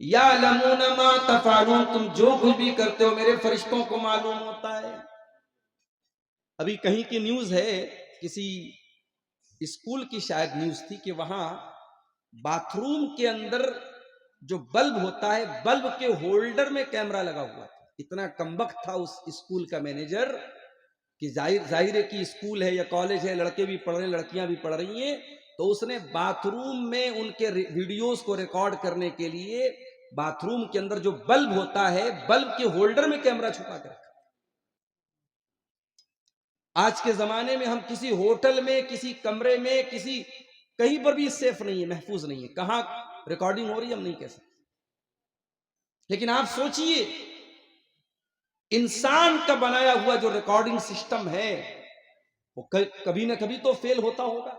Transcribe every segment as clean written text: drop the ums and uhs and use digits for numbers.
یعلمون ما تفعلون، تم جو کچھ بھی کرتے ہو میرے فرشتوں کو معلوم ہوتا ہے۔ ابھی کہیں کی نیوز ہے، کسی اسکول کی شاید نیوز تھی کہ وہاں باتھ روم کے اندر جو بلب ہوتا ہے، بلب کے ہولڈر میں کیمرہ لگا ہوا تھا۔ اتنا کمبخت تھا اس اسکول کا مینیجر کہ ظاہر ہے کہ اسکول ہے یا کالج ہے، لڑکے بھی پڑھ رہے ہیں لڑکیاں بھی پڑھ رہی ہیں، تو اس نے باتھ روم میں ان کے ویڈیوز کو ریکارڈ کرنے کے لیے باتھ روم کے اندر جو بلب ہوتا ہے، بلب کے ہولڈر میں کیمرہ چھپا کر رکھا۔ آج کے زمانے میں ہم کسی ہوٹل میں، کسی کمرے میں، کہیں پر بھی سیف نہیں ہے، محفوظ نہیں ہے، کہاں ریکارڈنگ ہو رہی ہے ہم نہیں کہہ سکتے۔ لیکن آپ سوچئے انسان کا بنایا ہوا جو ریکارڈنگ سسٹم ہے وہ کبھی نہ کبھی تو فیل ہوتا ہوگا،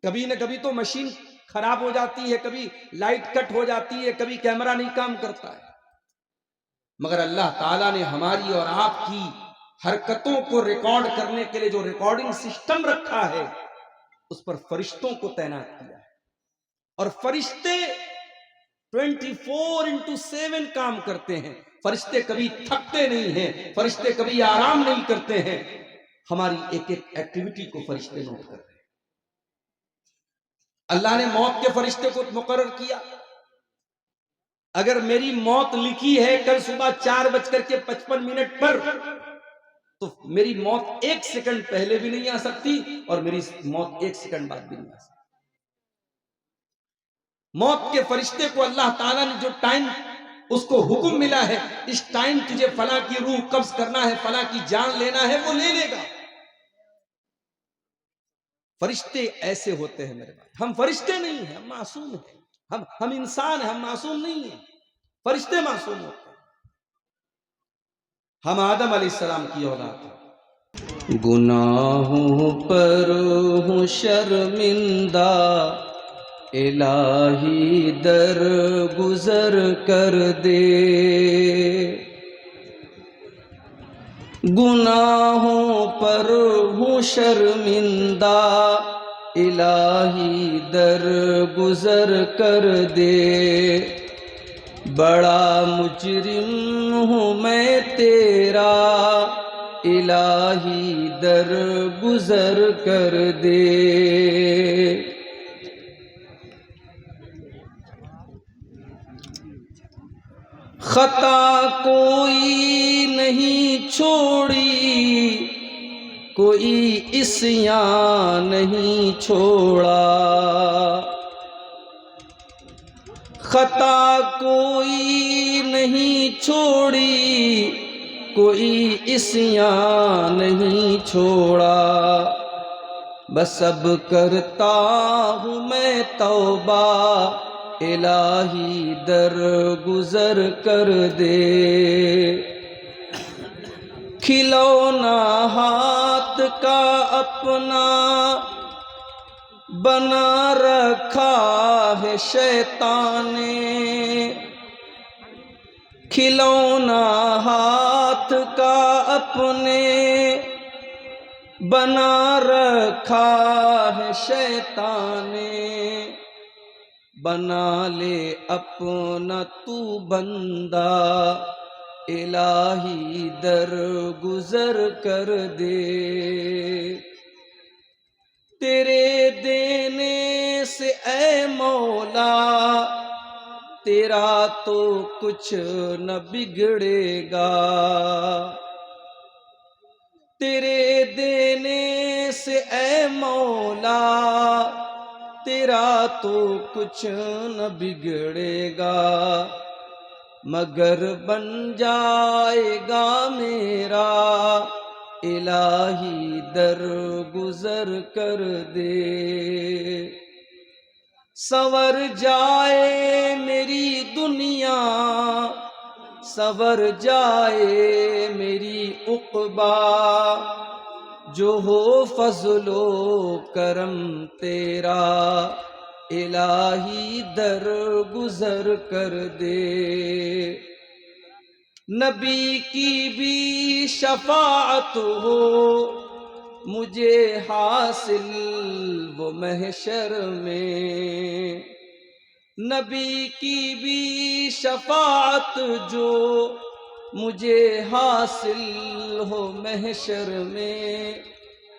کبھی نہ کبھی تو مشین خراب ہو جاتی ہے، کبھی لائٹ کٹ ہو جاتی ہے، کبھی کیمرہ نہیں کام کرتا ہے، مگر اللہ تعالیٰ نے ہماری اور آپ کی حرکتوں کو ریکارڈ کرنے کے لیے جو ریکارڈنگ سسٹم رکھا ہے اس پر فرشتوں کو تعینات کیا ہے، اور فرشتے 24/7 کام کرتے ہیں۔ فرشتے کبھی تھکتے نہیں ہیں، فرشتے کبھی آرام نہیں کرتے ہیں، ہماری ایک ایک ایکٹیویٹی کو فرشتے نوٹ کرتے ہیں۔ اللہ نے موت کے فرشتے کو مقرر کیا، اگر میری موت لکھی ہے کل صبح 4:55 پر، تو میری موت 1 سیکنڈ پہلے بھی نہیں آ سکتی اور میری موت 1 سیکنڈ بعد بھی نہیں آ سکتی۔ موت کے فرشتے کو اللہ تعالیٰ نے جو ٹائم اس کو حکم ملا ہے، اس ٹائم تجھے فلاں کی روح قبض کرنا ہے، فلاں کی جان لینا ہے، وہ لے لے گا۔ فرشتے ایسے ہوتے ہیں میرے بھائی، ہم فرشتے نہیں ہیں، ہم معصوم ہیں، ہم انسان ہیں، ہم معصوم نہیں ہیں، فرشتے معصوم ہوتے ہیں۔ ہم آدم علیہ السلام کی اولاد ہیں۔ گناہوں پر ہوں شرمندہ، الہی در گزر کر دے، گناہوں پر ہوں شرمندہ، الہی در گزر کر دے، بڑا مجرم ہوں میں تیرا، الہی در گزر کر دے۔ خطا کوئی نہیں چھوڑی، کوئی عصیان نہیں چھوڑا، خطا کوئی نہیں چھوڑی، کوئی عصیان نہیں چھوڑا، بس اب کرتا ہوں میں توبہ، الہی در گزر کر دے۔ کھلونا ہاتھ کا اپنا بنا رکھا ہے شیطان نے، کھلونا ہاتھ کا اپنے بنا رکھا ہے شیطان نے، بنا لے اپنا تو بندہ، الہی در گزر کر دے۔ تیرے دینے سے اے مولا تیرا تو کچھ نہ بگڑے گا، تیرے دینے سے اے مولا تیرا تو کچھ نہ بگڑے گا، مگر بن جائے گا میرا، الہی در گزر کر دے۔ سنور جائے میری دنیا، سنور جائے میری عقبیٰ، جو ہو فضل و کرم تیرا، الہی در گزر کر دے۔ نبی کی بھی شفاعت ہو مجھے حاصل وہ محشر میں، نبی کی بھی شفاعت جو مجھے حاصل ہو محشر میں،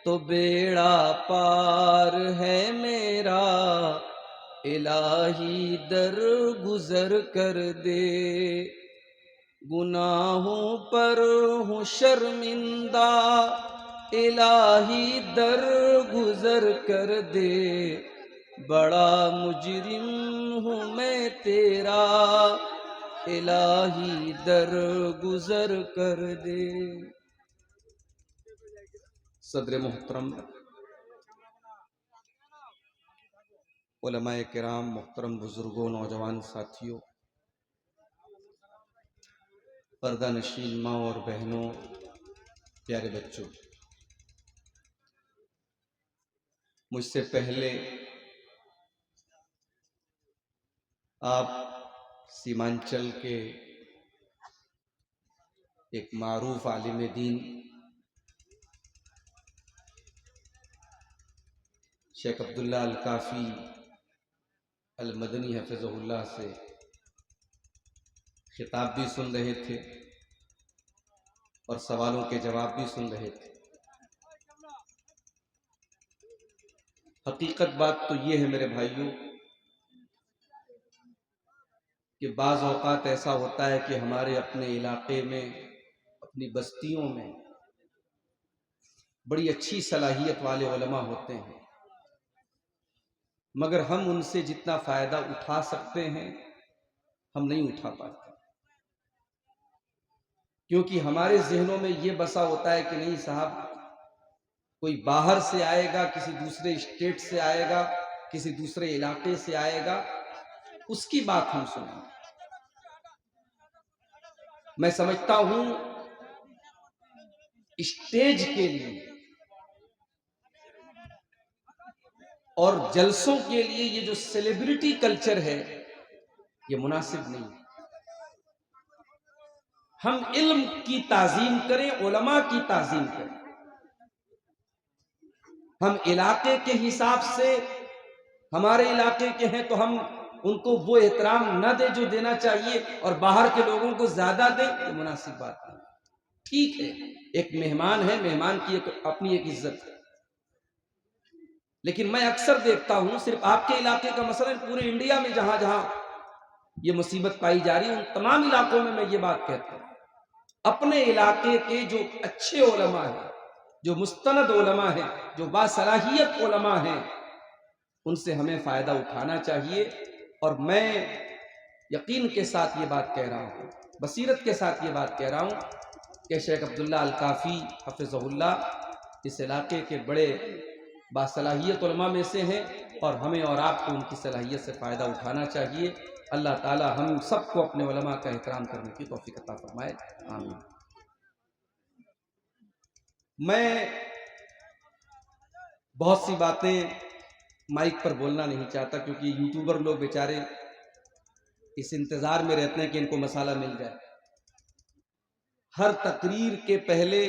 تو بیڑا پار ہے میرا، الہی در گزر کر دے۔ گناہوں پر ہوں شرمندہ، الہی در گزر کر دے۔ بڑا مجرم ہوں میں تیرا، الہی در گزر کر دے۔ صدر محترم، علماء کرام، محترم بزرگوں، نوجوان ساتھیوں، پردہ نشین ماں اور بہنوں، پیارے بچوں، مجھ سے پہلے آپ سیمانچل کے ایک معروف عالم دین شیخ عبداللہ الکافی المدنی حفظہ اللہ سے خطاب بھی سن رہے تھے اور سوالوں کے جواب بھی سن رہے تھے۔ حقیقت بات تو یہ ہے میرے بھائیوں کہ بعض اوقات ایسا ہوتا ہے کہ ہمارے اپنے علاقے میں، اپنی بستیوں میں بڑی اچھی صلاحیت والے علماء ہوتے ہیں، مگر ہم ان سے جتنا فائدہ اٹھا سکتے ہیں ہم نہیں اٹھا پاتے، کیونکہ ہمارے ذہنوں میں یہ بسا ہوتا ہے کہ نہیں صاحب، کوئی باہر سے آئے گا، کسی دوسرے اسٹیٹ سے آئے گا، کسی دوسرے علاقے سے آئے گا، اس کی بات ہم سنیں۔ میں سمجھتا ہوں اسٹیج کے لیے اور جلسوں کے لیے یہ جو سیلیبریٹی کلچر ہے یہ مناسب نہیں ہے۔ ہم علم کی تعظیم کریں، علماء کی تعظیم کریں۔ ہم علاقے کے حساب سے، ہمارے علاقے کے ہیں تو ہم ان کو وہ احترام نہ دیں جو دینا چاہیے اور باہر کے لوگوں کو زیادہ دیں، یہ مناسب بات نہیں۔ ٹھیک ہے، ایک مہمان ہے، مہمان کی اپنی ایک عزت ہے، لیکن میں اکثر دیکھتا ہوں صرف آپ کے علاقے کا مسئلہ، پورے انڈیا میں جہاں جہاں یہ مصیبت پائی جا رہی ہے ان تمام علاقوں میں یہ بات کہتا ہوں، اپنے علاقے کے جو اچھے علماء ہیں، جو مستند علماء ہیں، جو باصلاحیت علماء ہیں، ان سے ہمیں فائدہ اٹھانا چاہیے۔ اور میں یقین کے ساتھ یہ بات کہہ رہا ہوں، بصیرت کے ساتھ یہ بات کہہ رہا ہوں کہ شیخ عبداللہ الکافی حفظہ اللہ اس علاقے کے بڑے باصلاحیت علماء میں سے ہیں، اور ہمیں اور آپ کو ان کی صلاحیت سے فائدہ اٹھانا چاہیے۔ اللہ تعالی ہم سب کو اپنے علماء کا احترام کرنے کی توفیق عطا فرمائے، آمین۔ میں بہت سی باتیں مائک پر بولنا نہیں چاہتا، کیونکہ یوٹیوبر لوگ بیچارے اس انتظار میں رہتے ہیں کہ ان کو مسئلہ مل جائے۔ ہر تقریر کے پہلے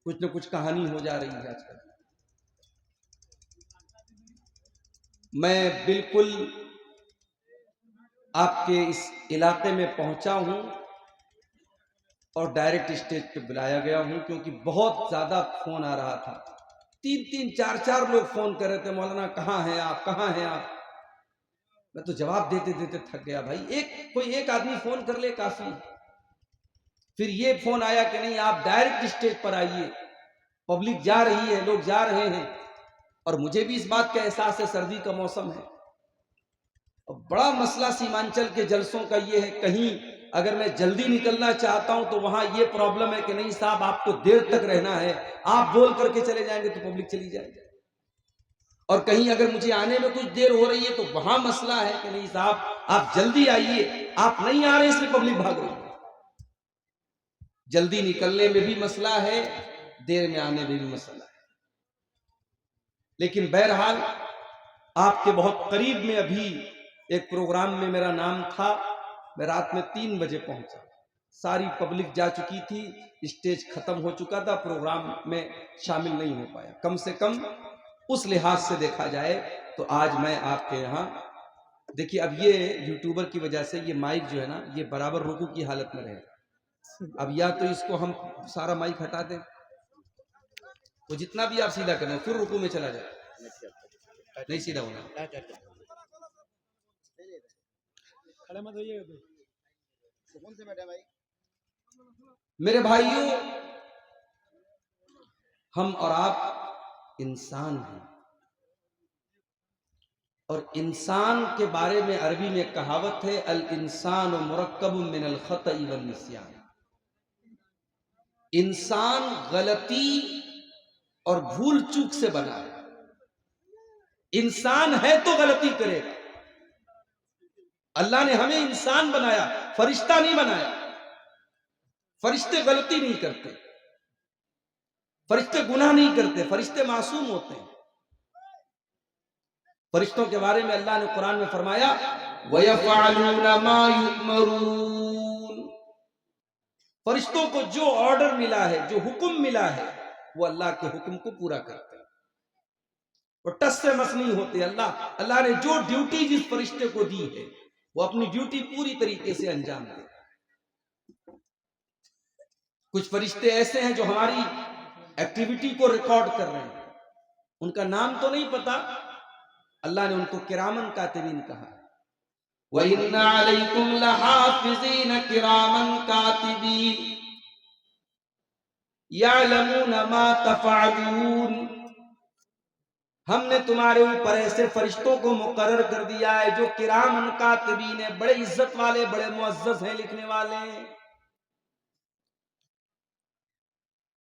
کچھ نہ کچھ کہانی ہو جا رہی ہے آج کل۔ میں بالکل آپ کے اس علاقے میں پہنچا ہوں اور ڈائریکٹ اسٹیج پہ بلایا گیا ہوں، کیونکہ بہت زیادہ فون آ رہا تھا، 3 4 لوگ فون کر رہے تھے، مولانا کہاں ہیں آپ، کہاں ہیں آپ؟ میں تو جواب دیتے دیتے تھک گیا۔ بھائی کوئی ایک آدمی فون کر لے کافی۔ پھر یہ فون آیا کہ نہیں آپ ڈائریکٹ اسٹیج پر آئیے، پبلک جا رہی ہے، لوگ جا رہے ہیں، اور مجھے بھی اس بات کا احساس ہے سردی کا موسم ہے۔ اور بڑا مسئلہ سیمانچل کے جلسوں کا یہ ہے، کہیں اگر میں جلدی نکلنا چاہتا ہوں تو وہاں یہ پرابلم ہے کہ نہیں صاحب آپ کو دیر تک رہنا ہے، آپ بول کر کے چلے جائیں گے تو پبلک چلی جائے گی، اور کہیں اگر مجھے آنے میں کچھ دیر ہو رہی ہے تو وہاں مسئلہ ہے کہ نہیں صاحب آپ جلدی آئیے، آپ نہیں آ رہے اس لیے پبلک بھاگ رہی ہے۔ جلدی نکلنے میں بھی مسئلہ ہے، دیر میں آنے میں بھی مسئلہ ہے، لیکن بہرحال آپ کے بہت قریب میں ابھی ایک پروگرام میں میرا نام تھا، میں رات میں 3 بجے پہنچا، ساری پبلک جا چکی تھی، اسٹیج ختم ہو چکا تھا، پروگرام میں شامل نہیں ہو پایا۔ کم سے کم اس لحاظ سے دیکھا جائے تو آج میں آپ کے یہاں دیکھیے اب یہ یوٹیوبر کی وجہ سے یہ مائک جو ہے نا یہ برابر رکوع کی حالت میں رہے. اب یا تو اس کو ہم سارا مائک ہٹا دیں، وہ جتنا بھی آپ سیدھا کریں پھر رکوع میں چلا جائے، نہیں سیدھا ہونا. میرے بھائیوں، ہم اور آپ انسان ہیں، اور انسان کے بارے میں عربی میں کہاوت ہے الانسان مرکب من الخطأ والنسیان. انسان غلطی اور بھول چوک سے بنا ہے. انسان ہے تو غلطی کرے گا. اللہ نے ہمیں انسان بنایا، فرشتہ نہیں بنایا. فرشتے غلطی نہیں کرتے، فرشتے گناہ نہیں کرتے، فرشتے معصوم ہوتے ہیں. فرشتوں کے بارے میں اللہ نے قرآن میں فرمایا وَيَفْعَلُونَ مَا يُؤْمَرُونَ. فرشتوں کو جو آرڈر ملا ہے، جو حکم ملا ہے، وہ اللہ کے حکم کو پورا کرتے ہیں، اور ٹس سے مس نہیں ہوتے. اللہ نے جو ڈیوٹی جس فرشتے کو دی ہے وہ اپنی ڈیوٹی پوری طریقے سے انجام دے. کچھ فرشتے ایسے ہیں جو ہماری ایکٹیویٹی کو ریکارڈ کر رہے ہیں، ان کا نام تو نہیں پتا، اللہ نے ان کو کرامن کاتبین کہا. وَإِنَّ عَلَيْكُمْ لَحَافِظِينَ كِرَامًا كَاتِبِينَ يَعْلَمُونَ مَا تَفْعَلُونَ. ہم نے تمہارے اوپر ایسے فرشتوں کو مقرر کر دیا ہے جو کرامن کاتبین ہیں، بڑے عزت والے، بڑے معزز ہیں لکھنے والے ہیں.